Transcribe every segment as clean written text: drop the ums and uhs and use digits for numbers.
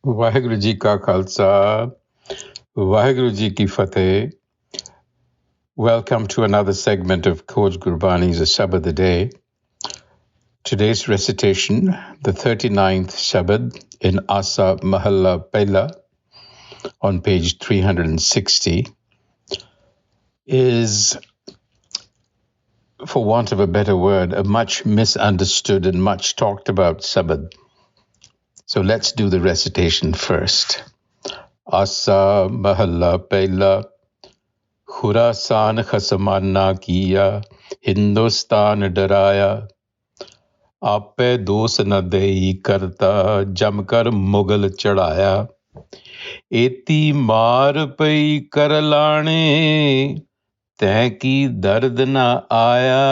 ਵਾਹਿਗੁਰੂ ਜੀ ਕਾ Khalsa, Waheguru ji ki fateh. Welcome to another segment of Coach Gurbani's a-sabad-a-day. Today's recitation, the 39th Shabad in Asa Mahalla Pehla on page 360, is, for want of a better word, a much misunderstood and much talked about Sabad. So let's do the recitation first. Asa Mahalla Pehla, Khurasan Khasamana kiya, Hindustan daraya, a-sabad-a-day karta, jamkar Mughal chadaya, eti maar pei kar laane, तै की दर्द न आया,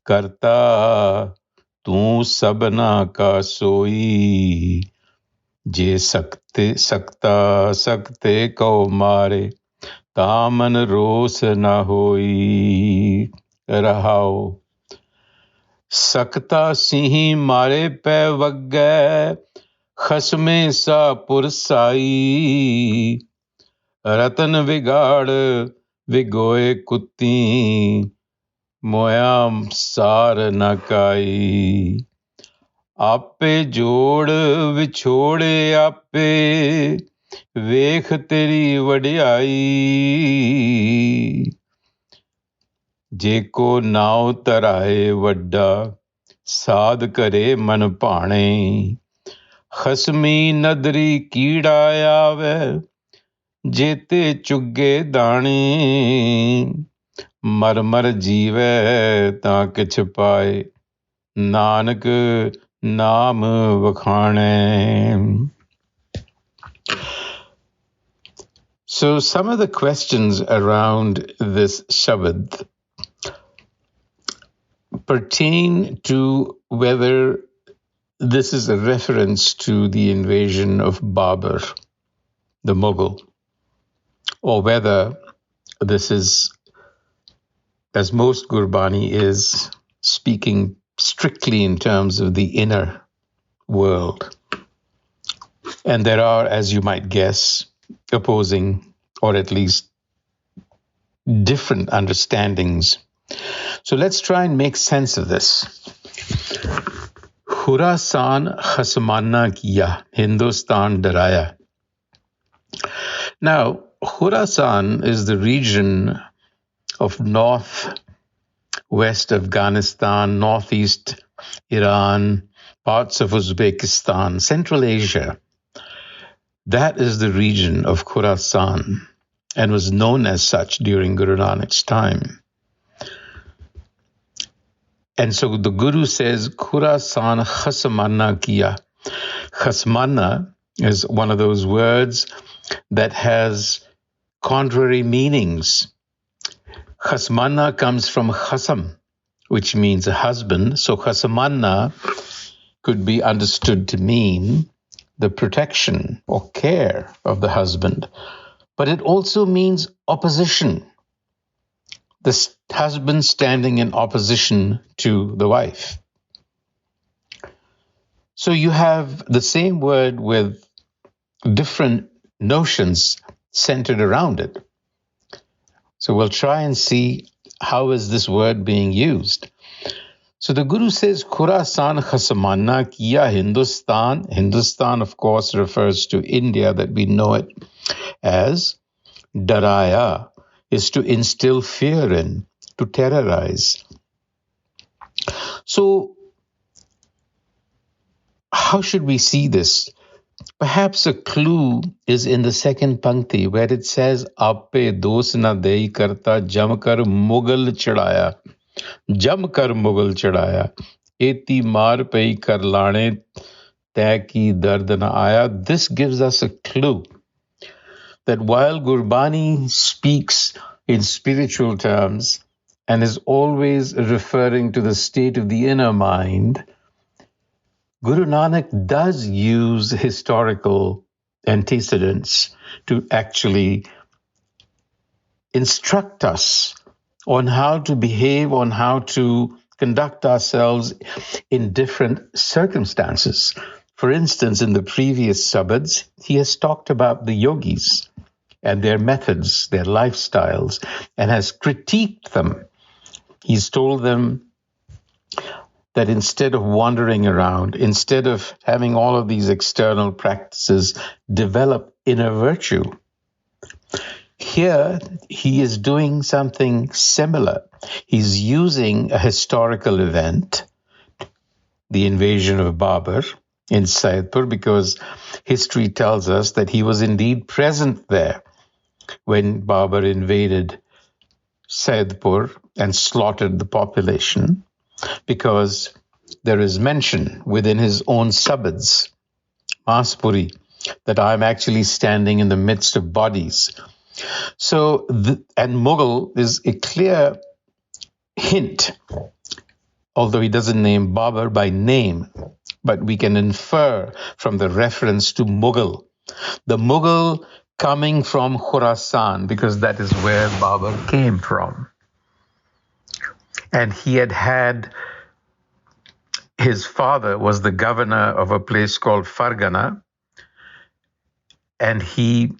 करता तू सबना का सोई, जे सकते को मारे, तामन रोस न होई. रहाओ सकता सिंही मारे पै वग्गै, खसमे सा पुरसाई, रतन विगाड़ विगोए कुत्ती, मोया सार न काई. आपे जोड़ विछोड़े आपे, वेख तेरी वडियाई, जेको नाव तराए वड्डा, साध करे मन भाणे, खसमी नदरी कीड़ा आवे, जेते चुगे दाने, मर मर जीवै तां किछ पाए, नानक नाम वखाणे. So some of the questions around this Shabad pertain to whether this is a reference to the invasion of Babur, the Mughal, or whether this is, as most Gurbani is, speaking strictly in terms of the inner world. And there are, as you might guess, opposing or at least different understandings. So let's try and make sense of this. Khurasan Khasamana kiya, Hindustan daraya. Now, Khurasan is the region of northwest Afghanistan, northeast Iran, parts of Uzbekistan, Central Asia. That is the region of Khurasan and was known as such during Guru Nanak's time. And so the Guru says, Khurasan Khasamana kiya. Khasamana is one of those words that has contrary meanings. Khasmana comes from khasam, which means a husband. So Khasamana could be understood to mean the protection or care of the husband. But it also means opposition. The husband standing in opposition to the wife. So you have the same word with different notions centered around it. So we'll try and see how is this word being used. So the Guru says, Khurasan Khasamana kiya Hindustan. Hindustan, of course, refers to India that we know it as. Daraya is to instill fear in, to terrorize. So how should we see this? Perhaps a clue is in the second pankti where it says, Ape dos na dei karta jamkar Mughal chadaya. Jamkar Mughal chadaya. Eti maar pei kar laane tai ki dard na aaya. This gives us a clue that while Gurbani speaks in spiritual terms and is always referring to the state of the inner mind, Guru Nanak does use historical antecedents to actually instruct us on how to behave, on how to conduct ourselves in different circumstances. For instance, in the previous sabads, he has talked about the yogis and their methods, their lifestyles, and has critiqued them. He's told them that instead of wandering around, instead of having all of these external practices, develop inner virtue. Here, he is doing something similar. He's using a historical event, the invasion of Babur in Saidpur, because history tells us that he was indeed present there when Babur invaded Saidpur and slaughtered the population, because there is mention within his own sabads, Maspuri, that I'm actually standing in the midst of bodies. So, and Mughal is a clear hint, although he doesn't name Babur by name, but we can infer from the reference to Mughal. The Mughal coming from Khurasan, because that is where Babur came from. And he had his father was the governor of a place called Fargana, and he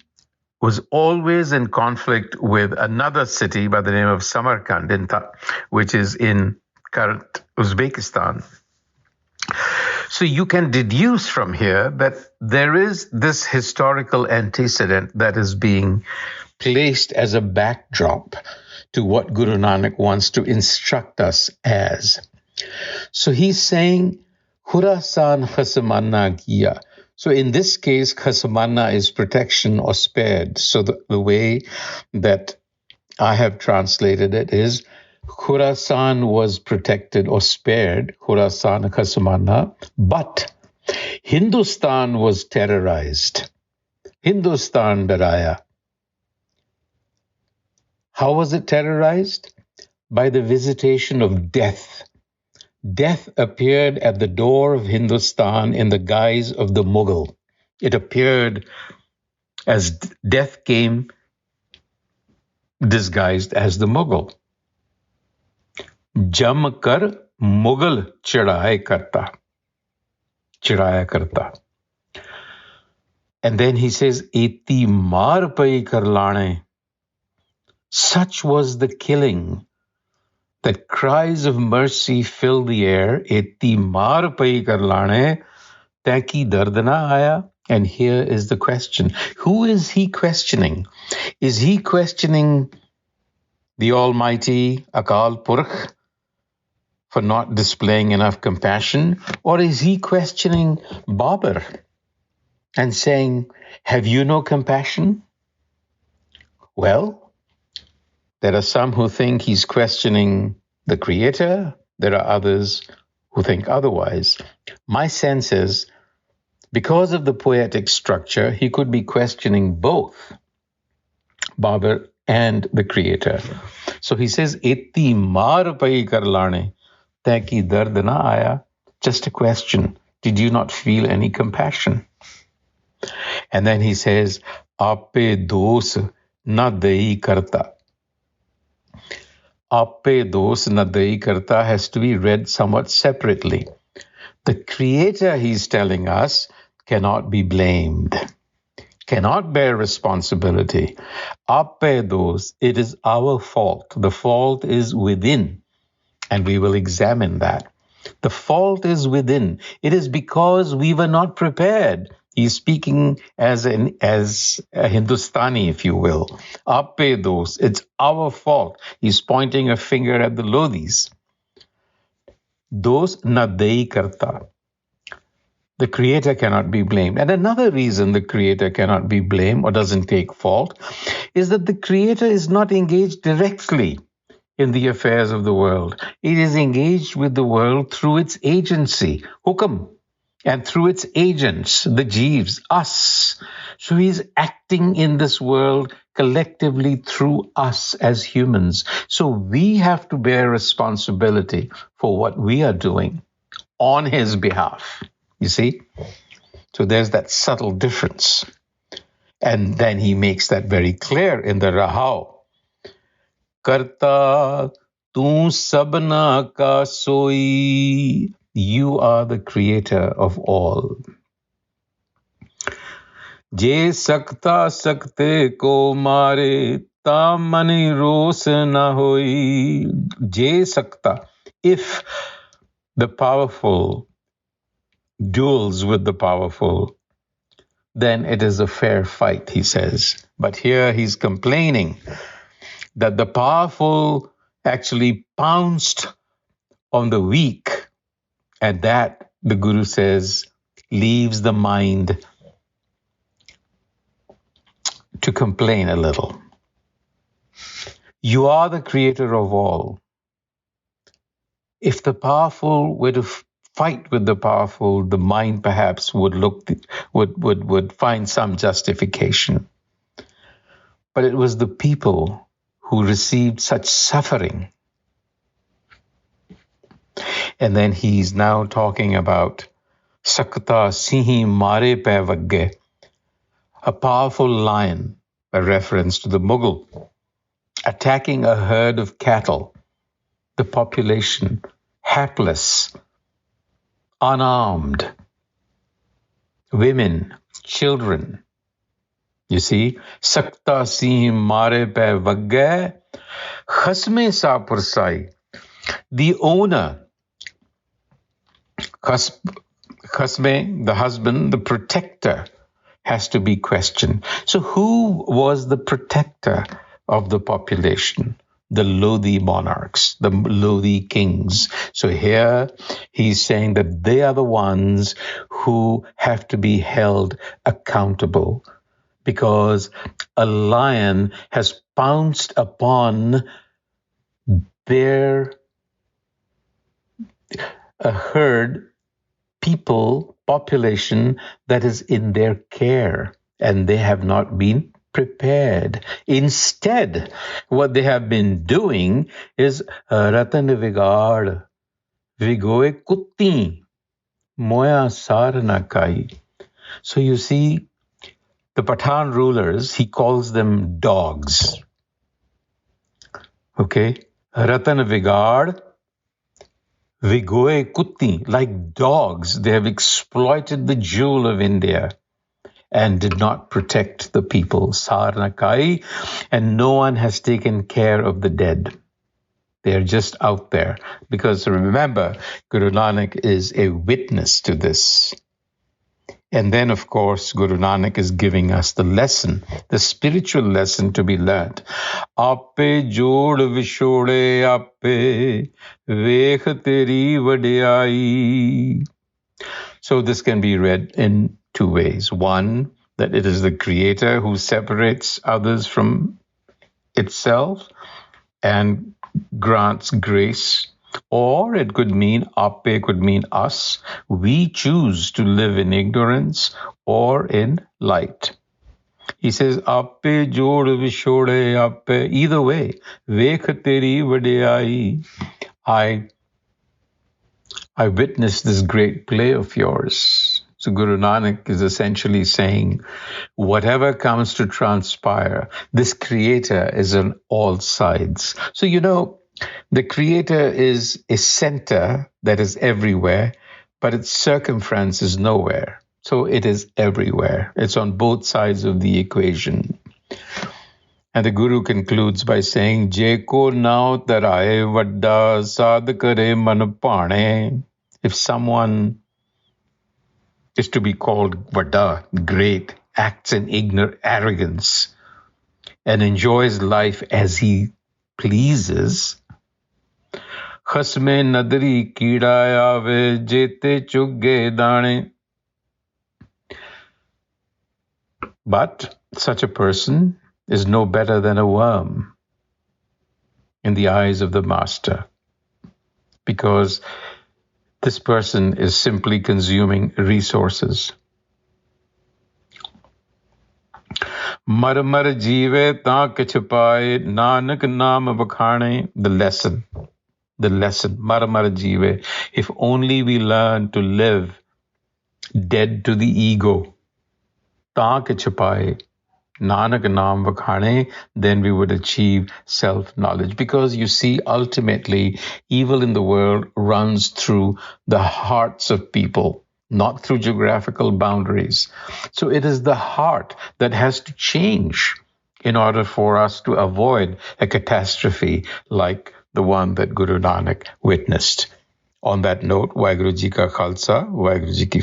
was always in conflict with another city by the name of Samarkand, which is in current Uzbekistan. So you can deduce from here that there is this historical antecedent that is being placed as a backdrop to what Guru Nanak wants to instruct us as. So he's saying, Khurasan Khasamana kiya. So in this case, Khasamana is protection or spared. So the way that I have translated it is, Khurasan was protected or spared, Khurasan Khasamana, but Hindustan was terrorized. Hindustan daraya. How was it terrorized? By the visitation of death. Death appeared at the door of Hindustan in the guise of the Mughal. It appeared as death came disguised as the Mughal. Jam kar Mughal chidaya karta. And then he says, Eti maar pai kar lane. Such was the killing that cries of mercy fill the air. Eti maar pai kar lane, taki dard na aaya. And here is the question. Who is he questioning? Is he questioning the Almighty Akal Purkh for not displaying enough compassion? Or is he questioning Babur and saying, have you no compassion? Well, there are some who think he's questioning the Creator. There are others who think otherwise. My sense is, because of the poetic structure, he could be questioning both Babur and the Creator. So he says, Eti maar pai kar lane, taki dard na aaya. Just a question. Did you not feel any compassion? And then he says, Ape dos na dei karta. Ape dos na dei karta has to be read somewhat separately. The Creator, he's telling us, cannot be blamed, cannot bear responsibility. Ape dos, it is our fault. The fault is within, and we will examine that. The fault is within. It is because we were not prepared. He's speaking as a Hindustani, if you will. Ape dos, it's our fault. He's pointing a finger at the Lodhis. Dos na dei karta. The Creator cannot be blamed. And another reason the Creator cannot be blamed or doesn't take fault is that the Creator is not engaged directly in the affairs of the world. It is engaged with the world through its agency, hukam, and through its agents, the jeeves, us. So he's acting in this world collectively through us as humans. So we have to bear responsibility for what we are doing on his behalf. You see? So there's that subtle difference. And then he makes that very clear in the Rahau. Karta tu sabna ka soi. You are the Creator of all. Je sakta sakte ko mare, ta mani ros na hoi. Je sakta. If the powerful duels with the powerful, then it is a fair fight, he says. But here he's complaining that the powerful actually pounced on the weak, and that, the Guru says, leaves the mind to complain a little. You are the creator of all. If the powerful were to fight with the powerful, the mind perhaps would find some justification. But it was the people who received such suffering. And then he's now talking about Sakta Sihi Mare Pe Vagge, a powerful lion, a reference to the Mughal, attacking a herd of cattle, the population, hapless, unarmed, women, children. You see, Sakta Sihi Mare Pe Vagge, Khasme Sa Pursai, the owner, Khasme, the husband, the protector, has to be questioned. So who was the protector of the population? The Lodi monarchs, the Lodi kings. So here he's saying that they are the ones who have to be held accountable, because a lion has pounced upon a herd, people, population that is in their care, and they have not been prepared. Instead, what they have been doing is Ratan Vigad, Vigoe Kutti, Moya Sar na Kai. So you see, the Pathan rulers, he calls them dogs. Okay? Ratan Vigad, Vigoe Kutti, like dogs, they have exploited the jewel of India and did not protect the people. Sarnakai, and no one has taken care of the dead. They are just out there. Because remember, Guru Nanak is a witness to this. And then, of course, Guru Nanak is giving us the lesson, the spiritual lesson to be learned. Ape jod vishode ape vekh teri vadiyai. So this can be read in two ways. One, that it is the creator who separates others from itself and grants grace. Or it could mean, ape could mean us. We choose to live in ignorance or in light. He says, ape jod vishode ape. Either way, vekh teri vadiyai. I witnessed this great play of yours. So Guru Nanak is essentially saying, whatever comes to transpire, this creator is on all sides. So, the creator is a center that is everywhere, but its circumference is nowhere. So it is everywhere. It's on both sides of the equation. And the Guru concludes by saying, Jeko nao taraye vadda sadkare man pane. If someone is to be called Vada, great, acts in ignorant arrogance, and enjoys life as he pleases, Khasme nadri kida ave jete chugge dane. But such a person is no better than a worm in the eyes of the master, because this person is simply consuming resources. Mar mar jeeve ta kich paye, nanak naam vakhane. The lesson, mar mar jeeve. If only we learn to live dead to the ego, ta kich paye, nanak naam vakhane, then we would achieve self-knowledge. Because you see, ultimately, evil in the world runs through the hearts of people, not through geographical boundaries. So it is the heart that has to change in order for us to avoid a catastrophe like the one that Guru Nanak witnessed. On that note, Waheguru Ji Ka Khalsa, Waheguru Ji Ki